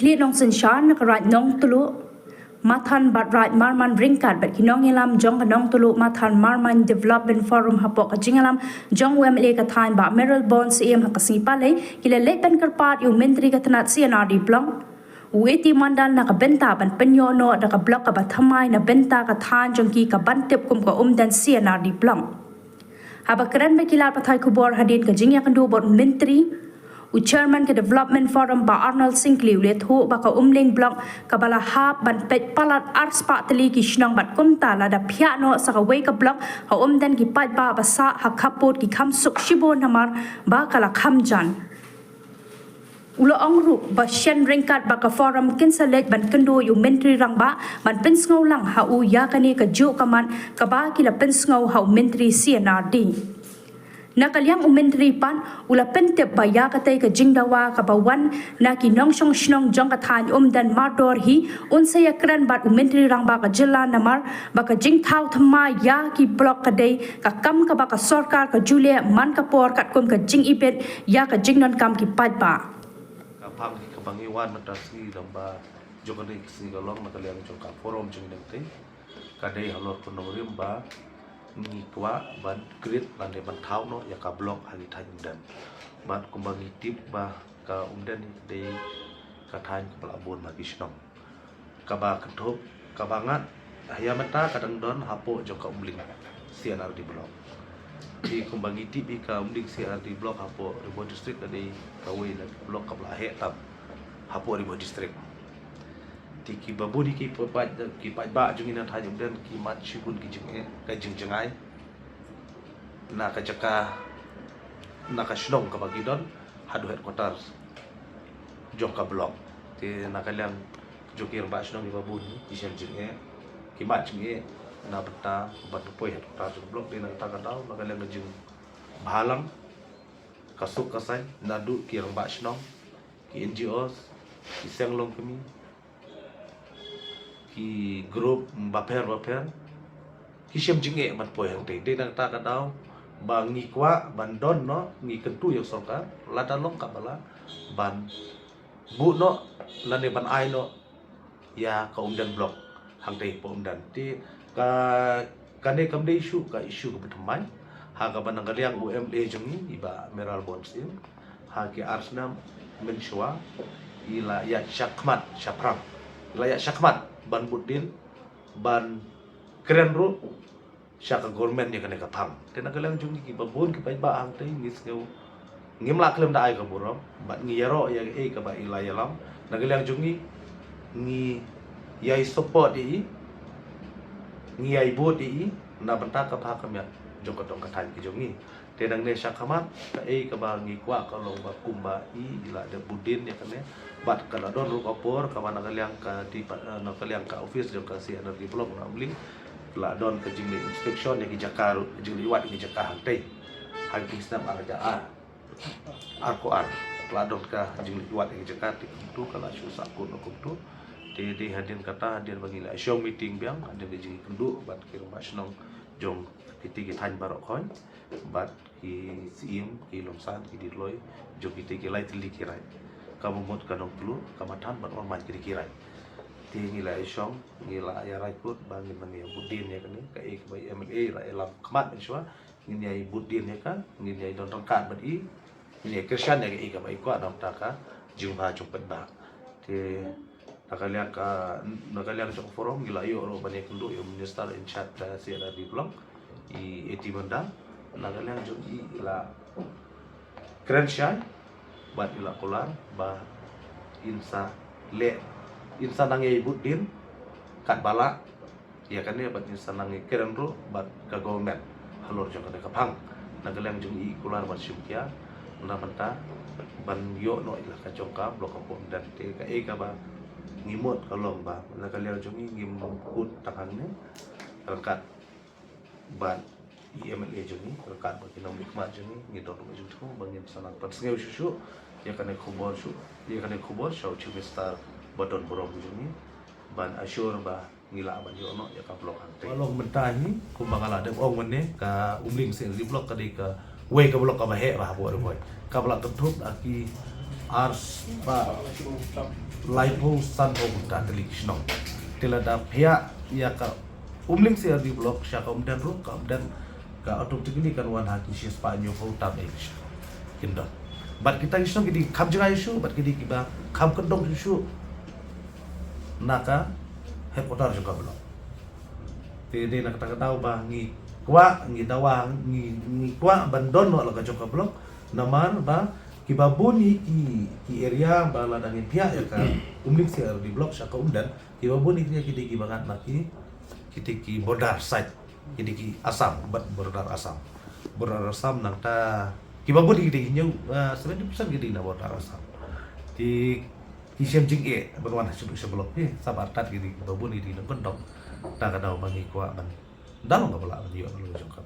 clear nong sunshine right nong tulu Mathan bat right marman ringkat bat kinong ilam jong kanong tulu Mathan marman development forum hapok kajingalam jong wemle ka thain ba Meryl Bond CM hakasi pale kila lepen kerpat yung menteri katanat CNRD blong Uiti mandal na kabenta ban penyono da ka blok ka bathamai na benta ka than jong ki ka bantip kum ka dan CNRD blong haba keren bekilar pathai kubor hadin ka jingya kandu bot menteri Chairman ke Development Forum ba Arnold Sinclair le thu ba ka umling blok ka bala hap ban pet palat ars pa tali ki shnang bat kumta la da phiano sa ka we ka blok ha umdan ki pat ba basa ha khapot ki khamsuk shibon hamar ba kala khamjan Ulo angru ba shen ringkat ba ka forum kinsalet ban kendo yu menteri rang ba ban pensngau lang ha u ya kani ka ju kaman ka ba kila pensngau ha menteri CNRD Nakaliang menteri pan ula pentep baya katay ka jingdawa kabawan na kinong syong shnong jong kathan dan mardor hi unsaya kran bat menteri rang ba ka jila namar baka jingthaw thama ya ki blok kaday ka kam ka baka sarkar ka julia man ka por kat kum ka jing ipet ya ka jingnon kam ki pat ba kapang kabangiwan matasi lamba jogani si galong nakaliang jong ka forum jing dengte kaday halor kunorim ba ni kwa ban grid lande ban thau no ya ka blok hari thai umdan ban kumbangi tip ba ka umdan de ka thai kepala abon bagi snong ka ba kethop ka bangat ya mata kadang don hapo jo ka umling CNRD blok di kumbangi tip ka umling CNRD blok hapo ribo district de ka we na blok ka bla he tap hapo ribo district ki babu di ki pat ba jungina thai umdan ki mat shibun ki jingai na ka jaka na ka shlong ka bagidon hadu headquarters jong ka blok ti na kalang jokir ba shlong di babu ni isel jingai ki mat jingai na bata bat poi headquarters blok di na ta ka daw na kalang jing bahalang kasuk kasai nadu ki rang ba shlong ki NGOs ki senglong kami ki group baper ki shem jinge mat poy hang te de nang ta ka daw ba ngi kwa ban don no ngi kentu yo sorka la ta long ka bala ban bu no la ne ban ai no ya ka umdan blok hang te po umdan ti ka ne kam de issue ka betamai ha ka ban nang liang UMA jungi iba Meral Bonsim ha ki arsnam menshwa ila ya syakmat syaprang ila ya syakmat ban budin ban keren ru syaka government ni kena kapang tena kalang jungi ki babun ki pai ba ang tai ngis ngeu ngimla klem da ai ka burom bat ngiyaro ya ka ba ila yalam nagalang jungi ngi yai support di ngi ai bo di na banta ka pa kamya jong ka tong ka than ki jungi tenang ne syakamat ka ka ba ngi kwa ka long ba kumba ila da budin ya kene bat kala don ru kapor ka mana kaliang ka di na kaliang ka office jong ka si energi blok na bling la don ka jing inspection ya ki jakaru jing liwat ki jakah hangtei hangki snap araja arko la don ka jing liwat ki jakah ti tu kala shu sakun ko tu de hadin kata hadir bagi la show meeting biang ada di jing kendu bat ki rumah snong jong kiti ki than barok khoi bat ki sim ki lomsan ki dirloi jong kiti ki lai tili kirai kamu mot kanong tulu kamatan ban orman kiri kirai ti ngila isyong ngila ya raiput bangin mangi budin ya kan ka ek bai MLA ra elam kmat inswa ngin ya budin ya kan ngin ya don rangkat badi ngin ya krisyan ya ka bai ko adam taka jumpa jumpat ba ti nakaliang jong forum ngila yo ro bani kundu yo minister in charge si ada di blok I eti benda nakaliang jong ila krensyan bat ila kolar ba insa nangi budin kat bala ya kan ya bat insa nangi keren ro bat ka government halor jong ka kapang nagalang jong I kolar bat syumkia na banta ban yo no ila ka jong ka blok ka dan te ka ba ngimot kalong ba nagalang jong ngimut takan ne rangkat ban IMLA joni rekat bagi nom nikmat joni ngidon baju tu bangin sanang pat sengeu susu ya kan khubor su ya kan khubor shau chimestar badon borom joni ban asyur ba ngila ban yo no ya ka blok ante long mentahi kumbangala de ong mene ka umling sing di blok ka de ka we ka blok ka ba he ba bo boy ka blok tutup aki ars ba laipo san ho da telik snong tila da pia ya ka umling si di blok sya ka umdan ro ka umdan ka auto tikini kan wan haki si spanyo ho ta be kinda bat kita isno gidi kam janga isu bat gidi kiba kam kendong isu naka headquarter juga blok ti nak kata tahu ba ngi kwa ngi dawa ngi kwa bandon no ka joka blok naman ba kibabuni ki area ba ladangin pihak ya kan umlik si di blok sya ka umdan kibabuni ki bangat laki ki border site ki asam bat border asam nang ta kibabuni ki nyau 70% ki na border asam di Kisem jing berwarna sebelum ni sabar tat gini babun ini nang kendong tak ada bangi kuat ban dalam kapal dia kalau jangka